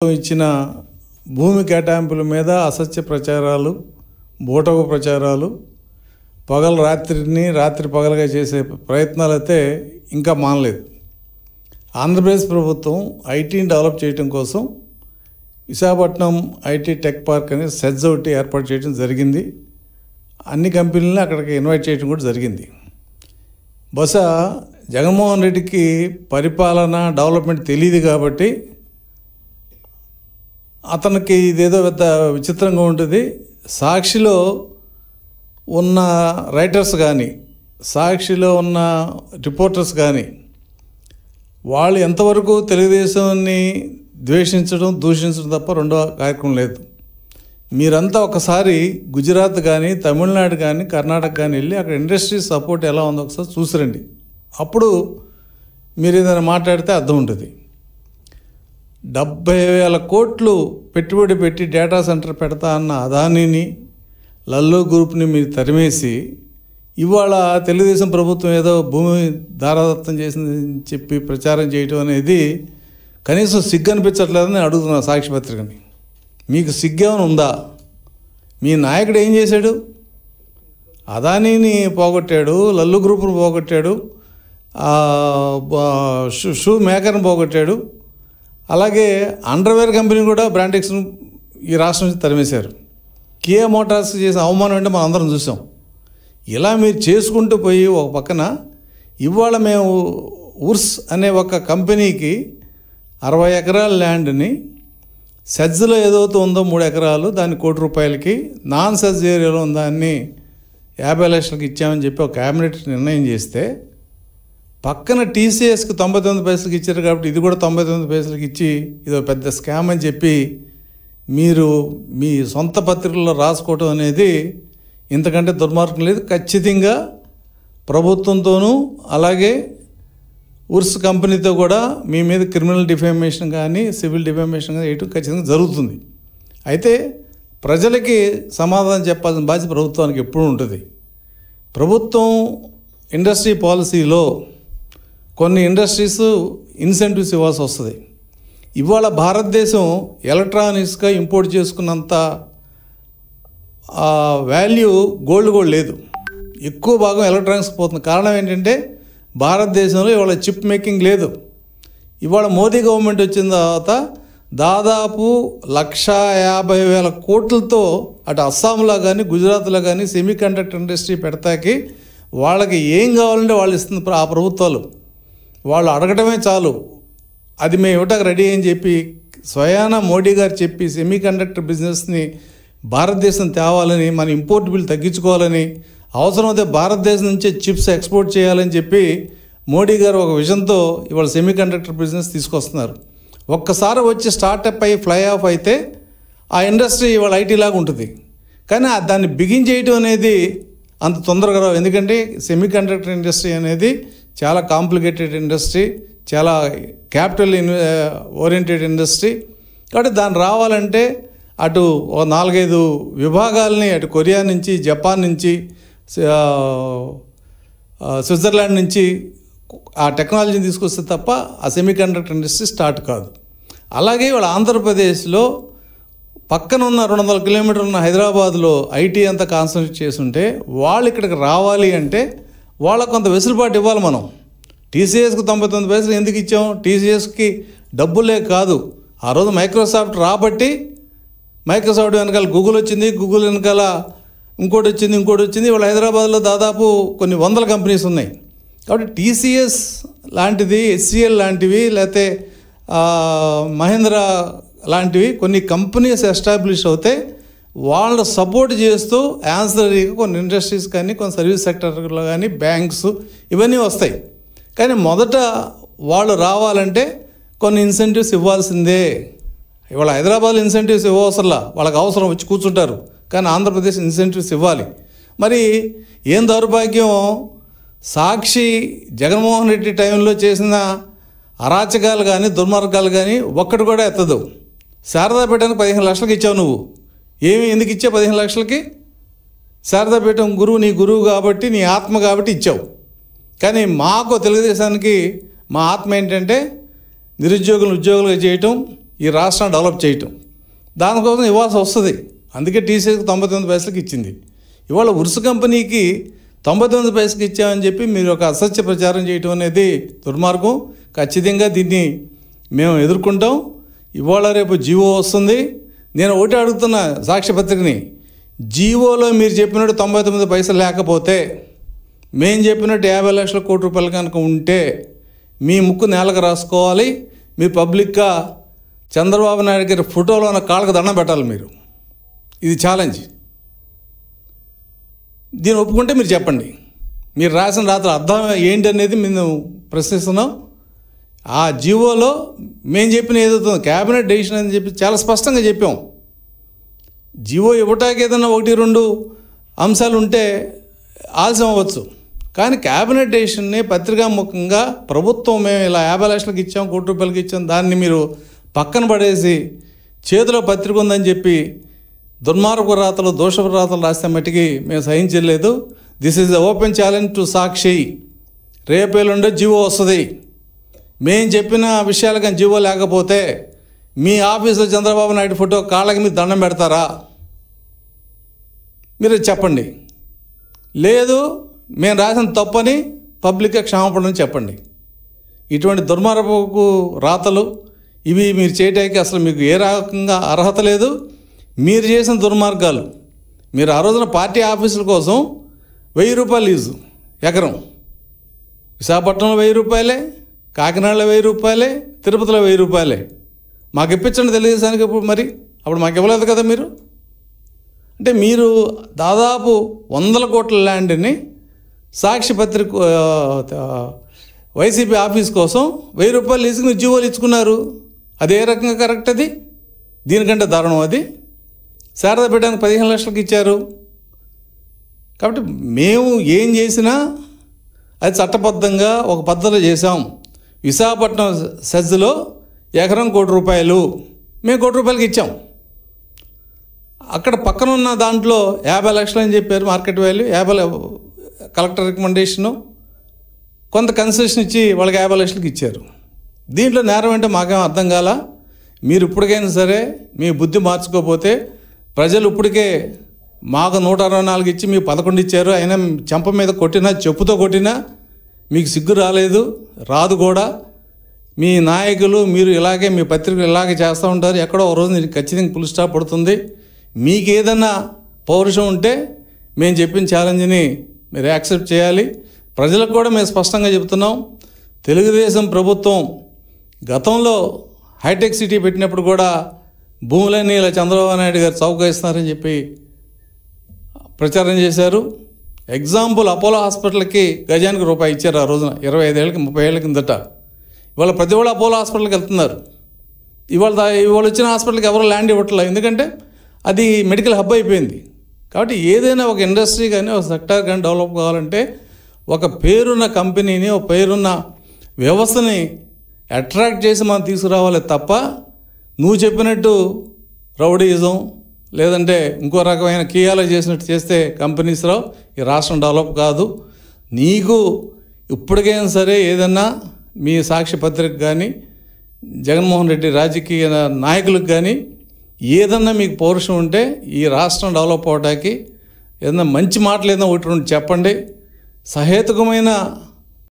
ఇచ్చిన భూమి కేటాయింపుల మీద అసత్య ప్రచారాలు, బూటకు ప్రచారాలు, పగలు రాత్రిని రాత్రి పగలుగా చేసే ప్రయత్నాలు అయితే ఇంకా మానలేదు. ఆంధ్రప్రదేశ్ ప్రభుత్వం ఐటీని డెవలప్ చేయడం కోసం విశాఖపట్నం ఐటీ టెక్ పార్క్ అనే సెజ్ ఒకటి ఏర్పాటు చేయడం జరిగింది. అన్ని కంపెనీలను అక్కడికి ఇన్వైట్ చేయడం కూడా జరిగింది. బహుశా జగన్మోహన్ రెడ్డికి పరిపాలన డెవలప్మెంట్ తెలియదు కాబట్టి అతనికి ఇదేదో పెద్ద విచిత్రంగా ఉంటుంది. సాక్షిలో ఉన్న రైటర్స్ కానీ, సాక్షిలో ఉన్న రిపోర్టర్స్ కానీ వాళ్ళు ఎంతవరకు తెలుగుదేశాన్ని ద్వేషించడం, దూషించడం తప్ప రెండో కార్యక్రమం లేదు. మీరంతా ఒకసారి గుజరాత్ కానీ, తమిళనాడు కానీ, కర్ణాటక కానీ వెళ్ళి అక్కడ ఇండస్ట్రీ సపోర్ట్ ఎలా ఉందో ఒకసారి చూసిరండి. అప్పుడు మీరు ఏదైనా మాట్లాడితే అర్థం ఉంటుంది. 70,000 కోట్లు పెట్టుబడి పెట్టి డేటా సెంటర్ పెడతా అన్న అదానీని, లల్లో గ్రూప్ని మీరు తరిమేసి ఇవాళ తెలుగుదేశం ప్రభుత్వం ఏదో భూమి దారాదత్తం చేసిందని చెప్పి ప్రచారం చేయటం అనేది కనీసం సిగ్గు అనిపించట్లేదని అడుగుతున్నా సాక్షి పత్రికని. మీకు సిగ్గేమైనా ఉందా? మీ నాయకుడు ఏం చేశాడు? అదానీని పోగొట్టాడు, లల్లు గ్రూప్ను పోగొట్టాడు, షూ మేకర్ని పోగొట్టాడు, అలాగే అండర్వేర్ కంపెనీ కూడా బ్రాండెక్స్ను ఈ రాష్ట్రం నుంచి తరిమేశారు. కియా మోటార్స్ చేసిన అవమానం అంటే మనం అందరం చూసాం. ఇలా మీరు చేసుకుంటూ పోయి ఒక పక్కన ఇవాళ మేము ఉర్స్ అనే ఒక కంపెనీకి 60 ఎకరాల ల్యాండ్ని సెజ్లో ఏదైతే ఉందో 3 ఎకరాలు దాన్ని ₹1,00,00,000కి, నాన్ సెజ్ ఏరియాలో ఉన్న దాన్ని 50 లక్షలకి ఇచ్చామని చెప్పి ఒక క్యాబినెట్ నిర్ణయం చేస్తే పక్కన టీసీఎస్కి 99 పైసలకి ఇచ్చారు కాబట్టి ఇది కూడా 99 పైసలకి ఇచ్చి ఇదో పెద్ద స్కామ్ అని చెప్పి మీరు మీ సొంత పత్రికల్లో రాసుకోవటం అనేది ఇంతకంటే దుర్మార్గం లేదు. ఖచ్చితంగా ప్రభుత్వంతోనూ అలాగే ఉర్స్ కంపెనీతో కూడా మీ మీద క్రిమినల్ డిఫామేషన్ కానీ, సివిల్ డిఫామేషన్ కానీ ఇటు ఖచ్చితంగా జరుగుతుంది. అయితే ప్రజలకి సమాధానం చెప్పాల్సిన బాధ్యత ప్రభుత్వానికి ఎప్పుడూ ఉంటుంది. ప్రభుత్వం ఇండస్ట్రీ పాలసీలో కొన్ని ఇండస్ట్రీస్ ఇన్సెంటివ్స్ ఇవ్వాల్సి వస్తుంది. ఇవాళ భారతదేశం ఎలక్ట్రానిక్స్గా ఇంపోర్ట్ చేసుకున్నంత వాల్యూ గోల్డ్ కూడా లేదు. ఎక్కువ భాగం ఎలక్ట్రానిక్స్కి పోతుంది. కారణం ఏంటంటే భారతదేశంలో ఇవాళ చిప్ మేకింగ్ లేదు. ఇవాళ మోదీ గవర్నమెంట్ వచ్చిన తర్వాత దాదాపు 150,000 కోట్లతో అటు అస్సాంలో కానీ, గుజరాత్లో కానీ సెమీ కండక్టర్ ఇండస్ట్రీ పెడతాకి వాళ్ళకి ఏం కావాలంటే వాళ్ళు ఇస్తుంది ఆ ప్రభుత్వాలు. వాళ్ళు అడగడమే చాలు, అది మేము ఇవ్వటానికి రెడీ అని చెప్పి స్వయాన మోడీ గారు చెప్పి సెమీ కండక్టర్ బిజినెస్ని భారతదేశం తేవాలని, మన ఇంపోర్ట్ బిల్ తగ్గించుకోవాలని, అవసరమైతే భారతదేశం నుంచే చిప్స్ ఎక్స్పోర్ట్ చేయాలని చెప్పి మోడీ గారు ఒక విజన్తో ఇవాళ సెమీ కండక్టర్ బిజినెస్ తీసుకొస్తున్నారు. ఒక్కసారి వచ్చి స్టార్టప్ అయ్యి ఫ్లై ఆఫ్ అయితే ఆ ఇండస్ట్రీ ఇవాళ ఐటీ లాగా ఉంటుంది. కానీ దాన్ని బిగిన్ చేయడం అనేది అంత తొందరగా రావు. ఎందుకంటే సెమీ కండక్టర్ ఇండస్ట్రీ అనేది చాలా కాంప్లికేటెడ్ ఇండస్ట్రీ, చాలా క్యాపిటల్ ఓరియంటెడ్ ఇండస్ట్రీ. కాబట్టి దాన్ని రావాలంటే అటు 4-5 విభాగాలని అటు కొరియా నుంచి, జపాన్ నుంచి, స్విట్జర్లాండ్ నుంచి ఆ టెక్నాలజీని తీసుకొస్తే తప్ప ఆ సెమీ కండక్టర్ ఇండస్ట్రీ స్టార్ట్ కాదు. అలాగే వాళ్ళ ఆంధ్రప్రదేశ్లో పక్కన ఉన్న 200 కిలోమీటర్లు ఉన్న హైదరాబాద్లో ఐటీ అంతా కాన్సన్ట్రేట్ చేస్తుంటే వాళ్ళు ఇక్కడికి రావాలి అంటే వాళ్ళకు కొంత వెసులుబాటు ఇవ్వాలి. మనం టీసీఎస్కి 99 పైసలు ఎందుకు ఇచ్చాం? టీసీఎస్కి డబ్బులే కాదు, ఆ రోజు మైక్రోసాఫ్ట్ రాబట్టి మైక్రోసాఫ్ట్ వెనకాల గూగుల్ వచ్చింది, గూగుల్ వెనకాల ఇంకోటి వచ్చింది. వాళ్ళ హైదరాబాద్లో దాదాపు కొన్ని 100 కంపెనీస్ ఉన్నాయి. కాబట్టి టీసీఎస్ లాంటిది, హెచ్సిఎల్ లాంటివి, లేకపోతే మహేంద్ర లాంటివి కొన్ని కంపెనీస్ ఎస్టాబ్లిష్ అవుతే వాళ్ళు సపోర్ట్ చేస్తూ యాన్సరీగా కొన్ని ఇండస్ట్రీస్ కానీ, కొన్ని సర్వీస్ సెక్టర్లో కానీ, బ్యాంక్స్ ఇవన్నీ వస్తాయి. కానీ మొదట వాళ్ళు రావాలంటే కొన్ని ఇన్సెంటివ్స్ ఇవ్వాల్సిందే. ఇవాళ హైదరాబాద్లో ఇన్సెంటివ్స్ ఇవ్వవసరంలా, వాళ్ళకి అవసరం వచ్చి కూర్చుంటారు. కానీ ఆంధ్రప్రదేశ్ ఇన్సెంటివ్స్ ఇవ్వాలి. మరి ఏం దౌర్భాగ్యం, సాక్షి జగన్మోహన్ రెడ్డి టైంలో చేసిన అరాచకాలు కానీ, దుర్మార్గాలు కానీ ఒక్కటి కూడా ఎత్తదు. శారదాపేటానికి 15 లక్షలకి ఇచ్చావు నువ్వు. ఎందుకు ఇచ్చావు 15 లక్షలకి? శారదాపేటం గురువు, నీ గురువు కాబట్టి, నీ ఆత్మ కాబట్టి ఇచ్చావు. కానీ మాకు తెలుగుదేశానికి మా ఆత్మ ఏంటంటే నిరుద్యోగులను ఉద్యోగులుగా చేయటం, ఈ రాష్ట్రాన్ని డెవలప్ చేయటం. దానికోసం ఇవ్వాల్సి వస్తుంది. అందుకే టీసీఎస్కి 99 పైసలకి ఇచ్చింది. ఇవాళ ఉరుసు కంపెనీకి 99 పైసలకి ఇచ్చామని చెప్పి మీరు ఒక అసత్య ప్రచారం చేయటం అనేది దుర్మార్గం. ఖచ్చితంగా దీన్ని మేము ఎదుర్కొంటాం. ఇవాళ రేపు జీవో వస్తుంది. నేను ఒకటి అడుగుతున్న సాక్ష్యపత్రికని, జీవోలో మీరు చెప్పినట్టు 99 పైసలు లేకపోతే, మేము చెప్పినట్టు 50 లక్షల కోటి రూపాయలు కనుక ఉంటే మీ ముక్కు నేలకు రాసుకోవాలి. మీ పబ్లిక్గా చంద్రబాబు నాయుడు గారి ఫోటోలో ఉన్న కాళ్ళకు దండం పెట్టాలి మీరు. ఇది ఛాలెంజ్. దీన్ని ఒప్పుకుంటే మీరు చెప్పండి. మీరు రాసిన రాత్రి అర్థం ఏంటి అనేది మేము ప్రశ్నిస్తున్నాం. ఆ జీవోలో మేము చెప్పిన ఏదవుతుందో క్యాబినెట్ డెసిషన్ అని చెప్పి చాలా స్పష్టంగా చెప్పాం. జీవో ఇవ్వటానికి ఏదైనా 1-2 అంశాలు ఉంటే ఆలస్యం అవ్వచ్చు, కానీ క్యాబినెట్ డెసిషన్ని పత్రికాముఖంగా ప్రభుత్వం మేము ఇలా 50 లక్షలకు ఇచ్చాం, కోటి రూపాయలకి ఇచ్చాం, దాన్ని మీరు పక్కన పడేసి చేతిలో పత్రిక ఉందని చెప్పి దుర్మార్గ రాతలు, దోషపు రాతలు రాస్తే మట్టికి మేము సహించలేదు. This is the open challenge to Sakshi. రేపేలుండే జీవో వస్తుంది. మేము చెప్పిన విషయాలు కానీ జీవో లేకపోతే మీ ఆఫీసులో చంద్రబాబు నాయుడు ఫోటో కాళ్ళకి మీరు దండం పెడతారా? మీరు చెప్పండి. లేదు మేము రాసిన తప్పని పబ్లిక్గా క్షమాపణ చెప్పండి. ఇటువంటి దుర్మార్గపు రాతలు ఇవి మీరు చేయడానికి అసలు మీకు ఏ రకంగా అర్హత లేదు. మీరు చేసిన దుర్మార్గాలు, మీరు ఆ రోజున పార్టీ ఆఫీసుల కోసం 1000 రూపాయలు లీజు ఎకరం, విశాఖపట్నంలో 1000 రూపాయలే, కాకినాడలో 1000 రూపాయలే, తిరుపతిలో 1000 రూపాయలే. మాకు ఇప్పించండి తెలుగుదేశానికి. ఇప్పుడు మరి అప్పుడు మాకు ఇవ్వలేదు కదా మీరు. అంటే మీరు దాదాపు 100 కోట్ల ల్యాండ్ని సాక్షి పత్రిక వైసీపీ ఆఫీస్ కోసం 1000 రూపాయలు లీజుకి మీరు జీవోలు ఇచ్చుకున్నారు. అది ఏ రకంగా కరెక్ట్? అది దీనికంటే దారుణం. అది శారదా పీఠానికి 15 లక్షలకు ఇచ్చారు. కాబట్టి మేము ఏం చేసినా అది చట్టబద్ధంగా ఒక పద్ధతిలో చేసాం. విశాఖపట్నం సెజ్లో ఎకరం 1 కోటి రూపాయలు, మేము 1 కోటి రూపాయలకి ఇచ్చాం. అక్కడ పక్కన ఉన్న దాంట్లో 50 లక్షలు అని చెప్పారు మార్కెట్ వాల్యూ. 50 కలెక్టర్ రికమెండేషను, కొంత కన్సెషన్ ఇచ్చి వాళ్ళకి 50 లక్షలకి ఇచ్చారు. దీంట్లో నేరం అంటే మాకేం అర్థం కాల. మీరు ఇప్పటికైనా సరే మీ బుద్ధి మార్చుకోకపోతే, ప్రజలు ఇప్పటికే మాకు 164 ఇచ్చి మీకు 11 ఇచ్చారు. అయినా చెంప మీద కొట్టినా, చెప్పుతో కొట్టినా మీకు సిగ్గు రాలేదు, రాదు కూడా. మీ నాయకులు మీరు ఇలాగే, మీ పత్రికలు ఇలాగే చేస్తూ ఉంటారు. ఎక్కడో ఒక రోజు నేను ఖచ్చితంగా ఫుల్ స్టాప్ పడుతుంది. మీకు ఏదన్నా పౌరుషం ఉంటే మేము చెప్పిన ఛాలెంజ్ని మీరు యాక్సెప్ట్ చేయాలి. ప్రజలకు కూడా మేము స్పష్టంగా చెబుతున్నాం. తెలుగుదేశం ప్రభుత్వం గతంలో హైటెక్ సిటీ పెట్టినప్పుడు కూడా భూములన్నీ ఇలా చంద్రబాబు నాయుడు గారు చౌక ఇస్తున్నారని చెప్పి ప్రచారం చేశారు. ఎగ్జాంపుల్, అపోలో హాస్పిటల్కి గజానికి రూపాయి ఇచ్చారు ఆ రోజున, 25 ఏళ్ళకి 30 ఏళ్ళ కిందట. ఇవాళ ప్రతి వాళ్ళు అపోలో హాస్పిటల్కి వెళ్తున్నారు. ఇవాళ వచ్చిన హాస్పిటల్కి ఎవరు ల్యాండ్ ఇవ్వట్లేదు, ఎందుకంటే అది మెడికల్ హబ్ అయిపోయింది. కాబట్టి ఏదైనా ఒక ఇండస్ట్రీ కానీ ఒక సెక్టార్ కానీ డెవలప్ కావాలంటే ఒక పేరున్న కంపెనీని, ఒక పేరున్న వ్యవస్థని అట్రాక్ట్ చేసి మనం తీసుకురావాలి తప్ప నువ్వు చెప్పినట్టు రౌడీయిజం లేదంటే ఇంకో రకమైన కీయాలు చేసినట్టు చేస్తే కంపెనీస్ రావు, ఈ రాష్ట్రం డెవలప్ కాదు. నీకు ఇప్పటికైనా సరే ఏదన్నా మీ సాక్షి పత్రిక కానీ జగన్మోహన్ రెడ్డి రాజకీయ నాయకులకు కానీ ఏదన్నా మీకు పౌరుషం ఉంటే ఈ రాష్ట్రం డెవలప్ అవడానికి ఏదన్నా మంచి మాటలు ఏదైనా ఒకటి రెండు చెప్పండి. సహేతుకమైన